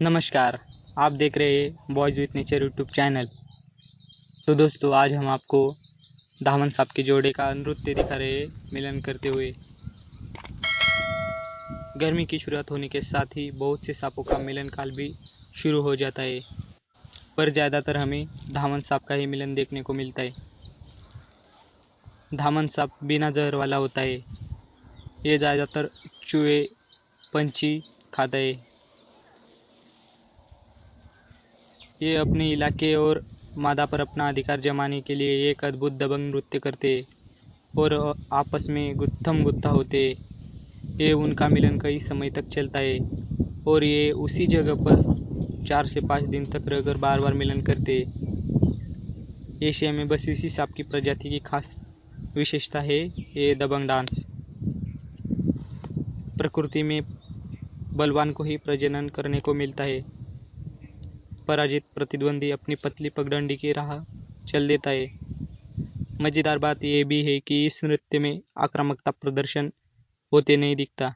नमस्कार। आप देख रहे हैं boys with nature YouTube channel. तो दोस्तों, आज हम आपको धामन सांप के जोड़े का नृत्य दिखा रहे हैं मिलन करते हुए। गर्मी की शुरुआत होने के साथ ही बहुत से सांपों का मिलन काल भी शुरू हो जाता है, पर ज़्यादातर हमें धामन सांप का ही मिलन देखने को मिलता है। धामन सांप बिना जहर वाला होता है। ये ज़्यादातर चूहे, पंछी खाता है। ये अपने इलाके और मादा पर अपना अधिकार जमाने के लिए एक अद्भुत दबंग नृत्य करते और आपस में गुत्थम गुत्था होते। ये उनका मिलन कई समय तक चलता है और ये उसी जगह पर 4 से 5 दिन तक रहकर बार बार मिलन करते। एशिया में बस इसी सांप की प्रजाति की खास विशेषता है ये दबंग डांस। प्रकृति में बलवान को ही प्रजनन करने को मिलता है। पराजित प्रतिद्वंदी अपनी पतली पगडंडी की राह चल देता है। मज़ेदार बात यह भी है कि इस नृत्य में आक्रामकता प्रदर्शन होते नहीं दिखता,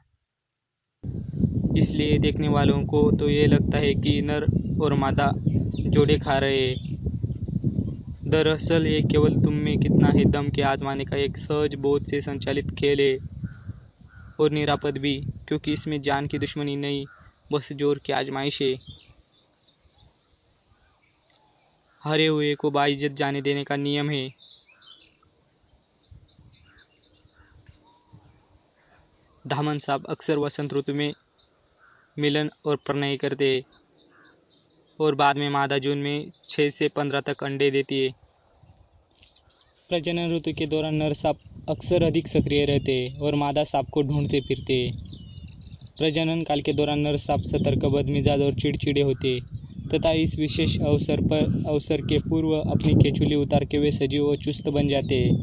इसलिए देखने वालों को तो ये लगता है कि नर और मादा जोड़े खा रहे हैं। दरअसल ये केवल तुम में कितना है दम के आजमाने का एक सहज बोध से संचालित खेल है और निरापद भी, क्योंकि इसमें जान की दुश्मनी नहीं, बस जोर की आजमाइश है। हारे हुए को बाइज्जत जाने देने का नियम है। धामन सांप अक्सर वसंत ऋतु में मिलन और प्रणय करते हैं और बाद में मादा जून में 6 से 15 तक अंडे देती है। प्रजनन ऋतु के दौरान नर सांप अक्सर अधिक सक्रिय रहते हैं और मादा सांप को ढूंढते फिरते हैं। प्रजनन काल के दौरान नर सांप सतर्क, बदमिजाज और चिड़चिड़े होते हैं तथा इस विशेष अवसर के पूर्व अपनी केचुली उतार के वे सजीव और चुस्त बन जाते हैं।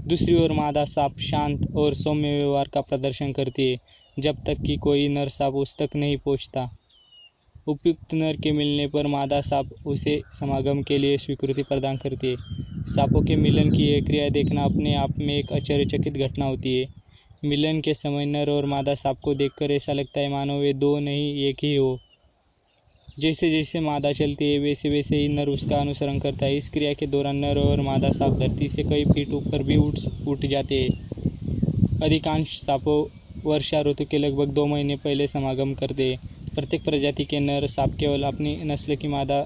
दूसरी ओर मादा सांप शांत और सौम्य व्यवहार का प्रदर्शन करती है जब तक कि कोई नर सांप उस तक नहीं पहुंचता। उपयुक्त नर के मिलने पर मादा सांप उसे समागम के लिए स्वीकृति प्रदान करती है। सांपों के मिलन की यह क्रिया देखना अपने आप में एक आश्चर्यचकित घटना होती है। मिलन के समय नर और मादा सांप को देखकर ऐसा लगता है मानो वे दो नहीं एक ही हो। जैसे जैसे मादा चलती है वैसे वैसे ही नर उसका अनुसरण करता है। इस क्रिया के दौरान नर और मादा सांप धरती से कई फीट ऊपर भी उठ जाते हैं। अधिकांश सांपों वर्षा ऋतु के लगभग 2 महीने पहले समागम करते हैं। प्रत्येक प्रजाति के नर सांप केवल अपनी नस्ल की मादा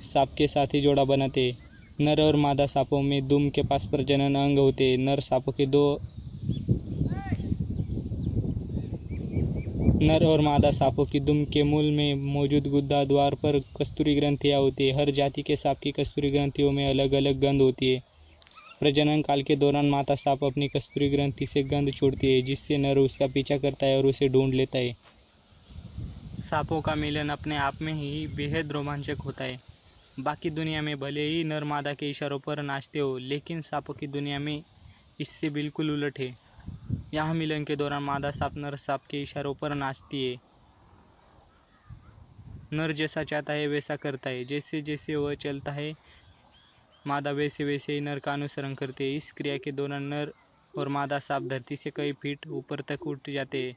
सांप के साथ ही जोड़ा बनाते हैं। नर और मादा सांपों में दुम के पास प्रजनन अंग होते हैं। नर और मादा सांपों की दुम के मूल में मौजूद गुदा द्वार पर कस्तूरी ग्रंथियां होती है। हर जाति के सांप की कस्तूरी ग्रंथियों में अलग अलग गंध होती है। प्रजनन काल के दौरान माता सांप अपनी कस्तूरी ग्रंथि से गंध छोड़ती है, जिससे नर उसका पीछा करता है और उसे ढूंढ लेता है। सांपों का मिलन अपने आप में ही बेहद रोमांचक होता है। बाकी दुनिया में भले ही नर मादा के इशारों पर नाचते हो, लेकिन सांपों की दुनिया में इससे बिल्कुल उलट है। यहाँ मिलन के दौरान मादा सांप नर सांप के इशारों पर नाचती है। नर जैसा चाहता है वैसा करता है। जैसे जैसे वह चलता है मादा वैसे वैसे ही नर का अनुसरण करते हैं। इस क्रिया के दौरान नर और मादा सांप धरती से कई फीट ऊपर तक उठ जाते हैं।